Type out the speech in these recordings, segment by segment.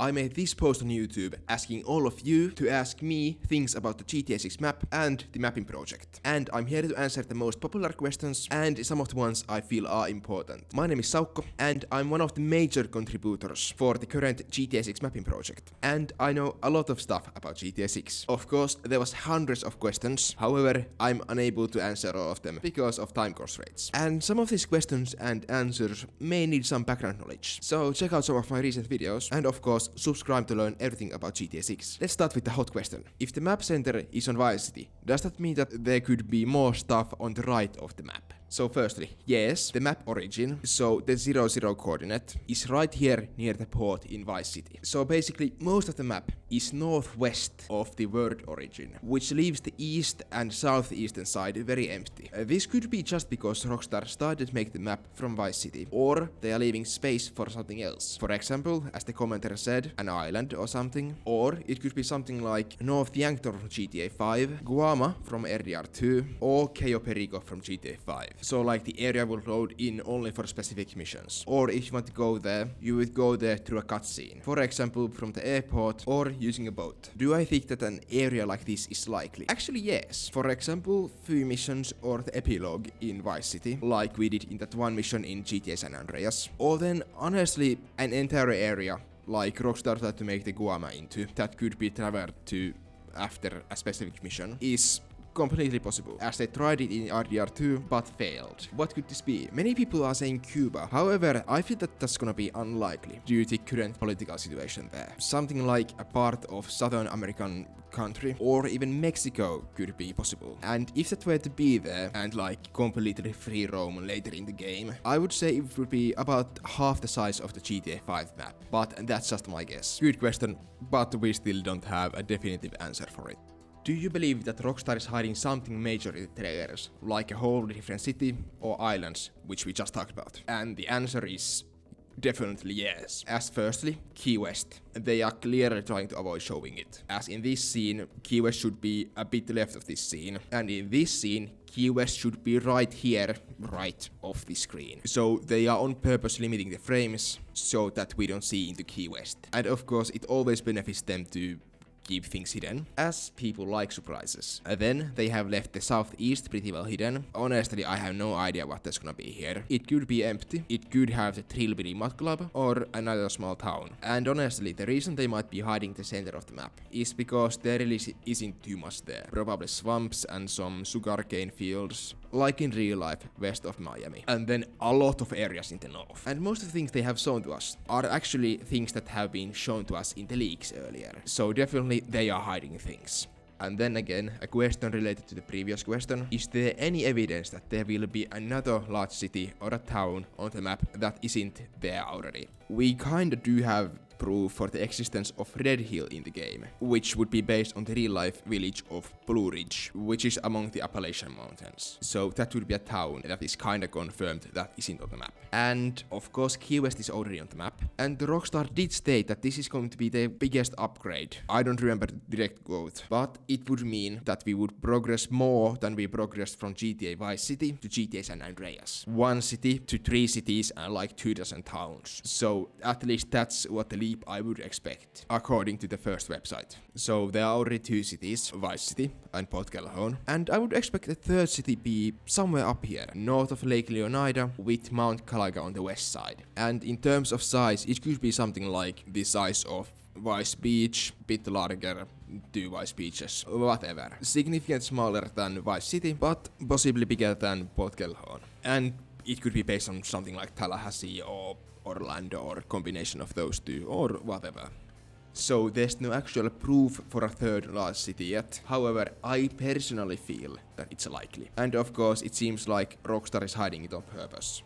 I made this post on YouTube asking all of you to ask me things about the GTA 6 map and the mapping project. And I'm here to answer the most popular questions and some of the ones I feel are important. My name is Saukko and I'm one of the major contributors for the current GTA 6 mapping project. And I know a lot of stuff about GTA 6. Of course, there was hundreds of questions, however, I'm unable to answer all of them because of time constraints. And some of these questions and answers may need some background knowledge. So check out some of my recent videos and of course subscribe to learn everything about GTA 6. Let's start with the hot question. If the map center is on Vice City, does that mean that there could be more stuff on the right of the map? So firstly, yes, the map origin, so the 00 coordinate, is right here near the port in Vice City. So basically, most of the map is northwest of the world origin, which leaves the east and southeastern side very empty. This could be just because Rockstar started to make the map from Vice City, or they are leaving space for something else. For example, as the commenter said, an island or something, or it could be something like North Yankton from GTA 5, Guama from RDR2, or Cayo Perico from GTA 5. So like the area will load in only for specific missions. Or if you want to go there, you would go there through a cutscene. For example, from the airport or using a boat. Do I think that an area like this is likely? Actually yes. For example, few missions or the epilogue in Vice City, like we did in that one mission in GTA San Andreas. Or then honestly an entire area like Rockstar tried to make the Guama into, that could be traveled to after a specific mission, is completely possible, as they tried it in RDR2 but failed. What could this be? Many people are saying Cuba, however I feel that that's gonna be unlikely due to the current political situation there. Something like a part of Southern American country or even Mexico could be possible. And if that were to be there and like completely free roam later in the game, I would say it would be about half the size of the GTA 5 map, but that's just my guess. Good question, but we still don't have a definitive answer for it. Do you believe that Rockstar is hiding something major in the trailers, like a whole different city or islands, which we just talked about? And the answer is definitely yes. As firstly, Key West. They are clearly trying to avoid showing it. As in this scene, Key West should be a bit left of this scene, and in this scene, Key West should be right here, right off the screen. So they are on purpose limiting the frames so that we don't see into Key West. And of course, it always benefits them to keep things hidden, as people like surprises. Then they have left the southeast pretty well hidden. Honestly, I have no idea what there's gonna be here. It could be empty, it could have the Trilby Mud Club, or another small town. And honestly, the reason they might be hiding the center of the map is because there really isn't too much there. Probably swamps and some sugarcane fields, like in real life west of Miami. And then a lot of areas in the north. And most of the things they have shown to us are actually things that have been shown to us in the leaks earlier. So definitely they are hiding things. And then again, a question related to the previous question. Is there any evidence that there will be another large city or a town on the map that isn't there already? We kinda do have proof for the existence of Red Hill in the game, which would be based on the real-life village of Blue Ridge, which is among the Appalachian Mountains. So that would be a town that is kinda confirmed that isn't on the map. And of course Key West is already on the map, and the Rockstar did state that this is going to be the biggest upgrade. I don't remember the direct quote, but it would mean that we would progress more than we progressed from GTA Vice City to GTA San Andreas. 1 city to 3 cities and like 2 dozen towns. So at least that's what the I would expect, according to the first website. So there are already 2 cities, Vice City and Port Calhoun, and I would expect the 3rd city be somewhere up here, north of Lake Leonida, with Mount Calaga on the west side. And in terms of size, it could be something like the size of Vice Beach, bit larger, 2 Vice Beaches, whatever. Significantly smaller than Vice City, but possibly bigger than Port Calhoun. And it could be based on something like Tallahassee or Orlando or a combination of those 2 or whatever. So there's no actual proof for a 3rd large city yet. However, I personally feel that it's likely. And of course, it seems like Rockstar is hiding it on purpose.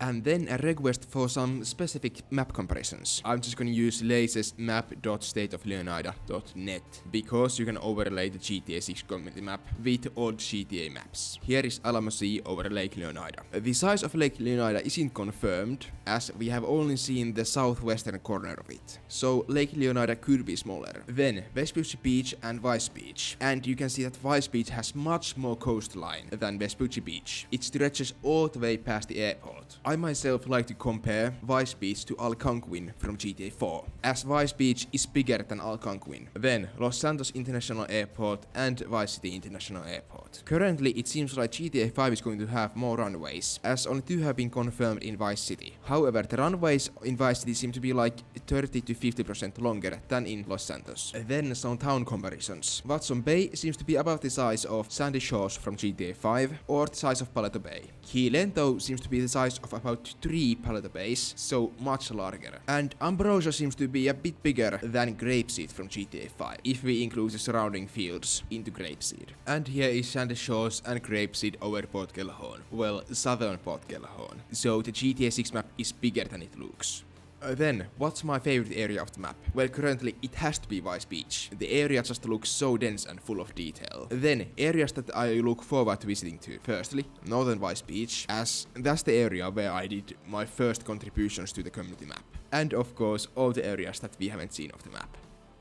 And then a request for some specific map comparisons. I'm just gonna use Lace's map.stateofleonida.net because you can overlay the GTA 6 community map with old GTA maps. Here is Alamo Sea over Lake Leonida. The size of Lake Leonida isn't confirmed, as we have only seen the southwestern corner of it. So Lake Leonida could be smaller. Then Vespucci Beach and Vice Beach. And you can see that Vice Beach has much more coastline than Vespucci Beach. It stretches all the way past the airport. I myself like to compare Vice Beach to Algonquin from GTA 4, as Vice Beach is bigger than Algonquin, then Los Santos International Airport and Vice City International Airport. Currently, it seems like GTA 5 is going to have more runways, as only 2 have been confirmed in Vice City. However, the runways in Vice City seem to be like 30 to 50% longer than in Los Santos. Then some town comparisons. Watson Bay seems to be about the size of Sandy Shores from GTA 5, or the size of Paleto Bay. Key Lento seems to be the size of about 3 Paleto Bays, so much larger. And Ambrosia seems to be a bit bigger than Grapeseed from GTA 5, if we include the surrounding fields into Grapeseed. And here is Sandy Shores and Grapeseed over Port Kelhon. Well, southern Port Kelhon. So the GTA 6 map is bigger than it looks. Then, what's my favorite area of the map? Well, currently it has to be Vice Beach. The area just looks so dense and full of detail. Then, areas that I look forward to visiting to. Firstly, Northern Vice Beach, as that's the area where I did my first contributions to the community map. And of course, all the areas that we haven't seen of the map.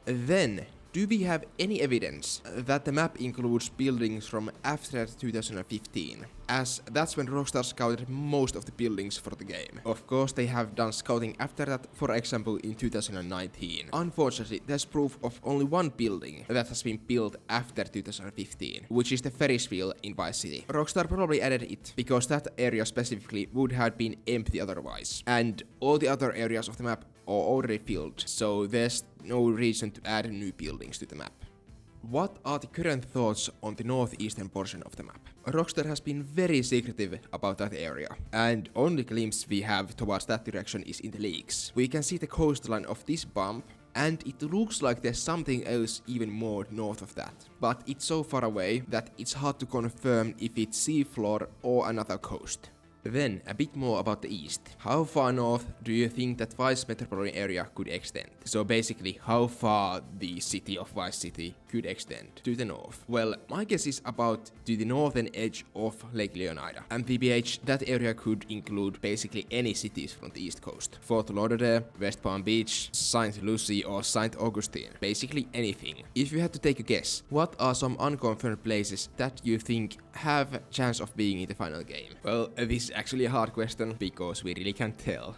Then, do we have any evidence that the map includes buildings from after 2015? As that's when Rockstar scouted most of the buildings for the game. Of course, they have done scouting after that, for example in 2019. Unfortunately, there's proof of only one building that has been built after 2015, which is the Ferris wheel in Vice City. Rockstar probably added it because that area specifically would have been empty otherwise, and all the other areas of the map are already filled, so there's no reason to add new buildings to the map. What are the current thoughts on the northeastern portion of the map? Rockstar has been very secretive about that area, and only glimpse we have towards that direction is in the leaks. We can see the coastline of this bump, and it looks like there's something else even more north of that. But it's so far away that it's hard to confirm if it's seafloor or another coast. Then, a bit more about the east. How far north do you think that Vice metropolitan area could extend? So basically, how far the city of Vice City could extend to the north? Well, my guess is about to the northern edge of Lake Leonida. And TBH, that area could include basically any cities from the east coast. Fort Lauderdale, West Palm Beach, St. Lucie or St. Augustine. Basically anything. If you had to take a guess, what are some unconfirmed places that you think have a chance of being in the final game? Well, this is actually a hard question, because we really can't tell,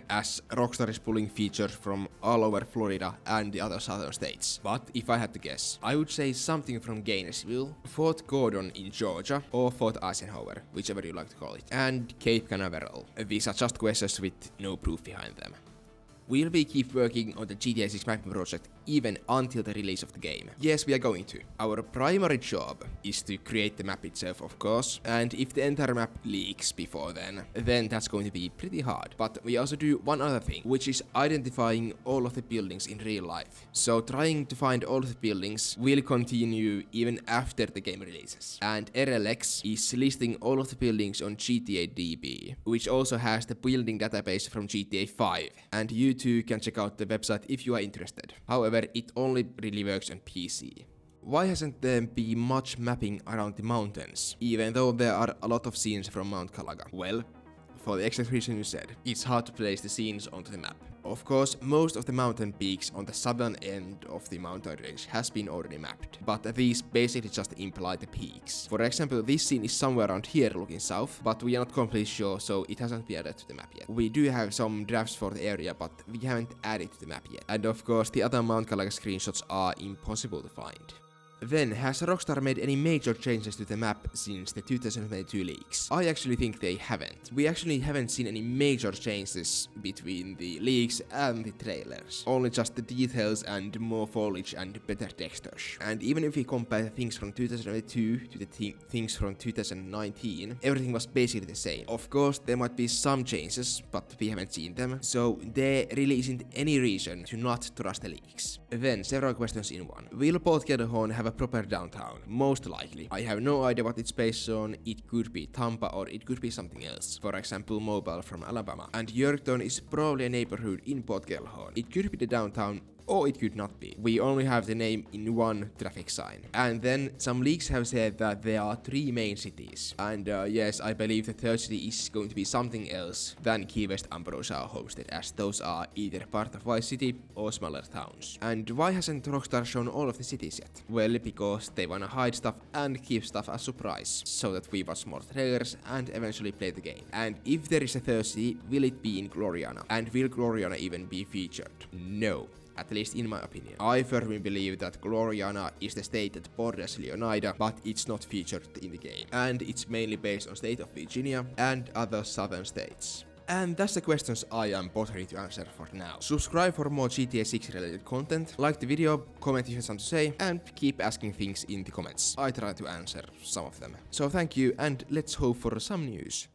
as Rockstar is pulling features from all over Florida and the other southern states. But if I had to guess, I would say something from Gainesville, Fort Gordon in Georgia, or Fort Eisenhower, whichever you like to call it, and Cape Canaveral. These are just questions with no proof behind them. Will we keep working on the GTA 6 mapping project even until the release of the game? Yes, we are going to. Our primary job is to create the map itself, of course, and if the entire map leaks before then that's going to be pretty hard. But we also do one other thing, which is identifying all of the buildings in real life. So trying to find all of the buildings will continue even after the game releases. And RLX is listing all of the buildings on GTA DB, which also has the building database from GTA 5, and you too can check out the website if you are interested. However, it only really works on PC. Why hasn't there been much mapping around the mountains, even though there are a lot of scenes from Mount Calaga? Well, for the exact reason you said, it's hard to place the scenes onto the map. Of course, most of the mountain peaks on the southern end of the mountain range has been already mapped, but these basically just imply the peaks. For example, this scene is somewhere around here looking south, but we are not completely sure, so it hasn't been added to the map yet. We do have some drafts for the area, but we haven't added to the map yet. And of course, the other Mount Calaga screenshots are impossible to find. Then, has Rockstar made any major changes to the map since the 2022 leaks? I actually think they haven't. We actually haven't seen any major changes between the leaks and the trailers. Only just the details and more foliage and better textures. And even if we compare things from 2022 to the things from 2019, everything was basically the same. Of course, there might be some changes, but we haven't seen them, so there really isn't any reason to not trust the leaks. Then, several questions in one. Will Port Kelhon have a proper downtown? Most likely. I have no idea what it's based on. It could be Tampa or it could be something else. For example, Mobile from Alabama. And Yorkton is probably a neighborhood in Port Kelhon. It could be the downtown or it could not be. We only have the name in one traffic sign. And then some leaks have said that there are 3 main cities. And yes, I believe the third city is going to be something else than Key West, Ambrosia hosted, as those are either part of Vice City or smaller towns. And why hasn't Rockstar shown all of the cities yet? Well, because they wanna hide stuff and keep stuff as surprise, so that we watch more trailers and eventually play the game. And if there is a third city, will it be in Gloriana? And will Gloriana even be featured? No. At least in my opinion. I firmly believe that Gloriana is the state that borders Leonida, but it's not featured in the game. And it's mainly based on state of Virginia and other southern states. And that's the questions I am bothering to answer for now. Subscribe for more GTA 6 related content, like the video, comment if you have something to say, and keep asking things in the comments. I try to answer some of them. So thank you, and let's hope for some news.